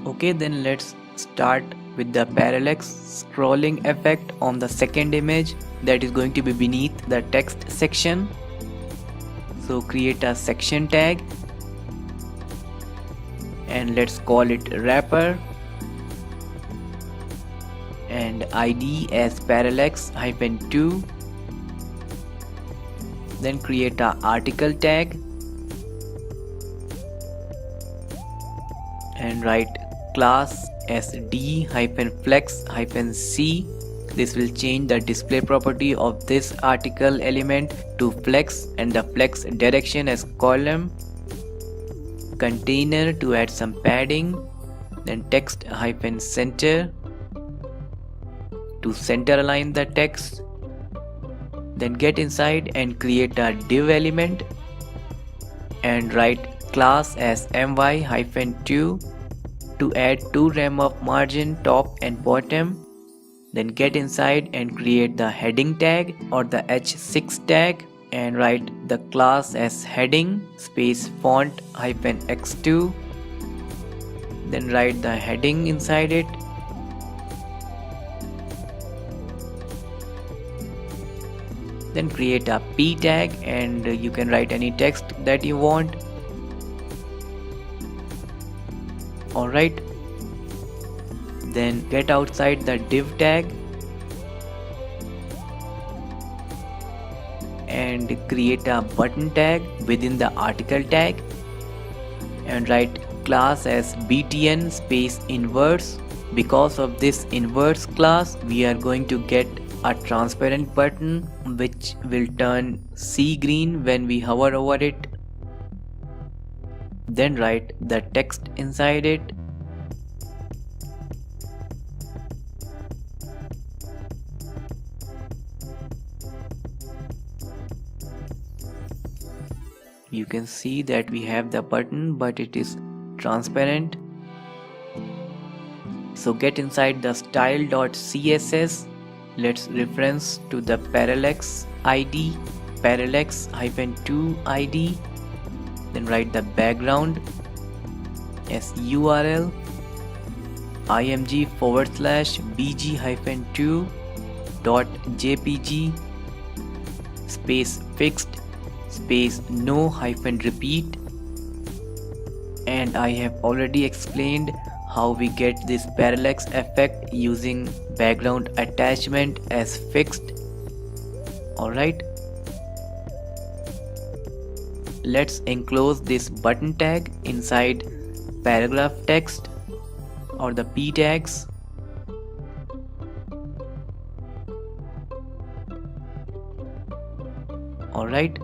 Okay, then let's start with the parallax scrolling effect on the second image that is going to be beneath the text section. So create a section tag and let's call it wrapper and ID as parallax-2. Then create a article tag and write class as d-flex-c. This will change the display property of this article element to flex and the flex direction as column. Container to add some padding, then text-center to center align the text. Then get inside and create a div element and write class as my-2 to add 2 rem of margin top and bottom. Then get inside and create the heading tag or the h6 tag and write the class as heading space font-x2. Then write the heading inside it. Then create a p tag and you can write any text that you want. Alright, then get outside the div tag and create a button tag within the article tag and write class as btn space inverse. Because of this inverse class, we are going to get a transparent button which will turn sea green when we hover over it. Then write the text inside it. You can see that we have the button, but it is transparent. So get inside the style.css. Let's reference to the parallax ID, parallax-2 ID. Then write the background as URL img/bg-2.jpg space fixed space no-repeat. And I have already explained how we get this parallax effect using background attachment as fixed. Alright, let's enclose this button tag inside paragraph text or the p tags. Alright,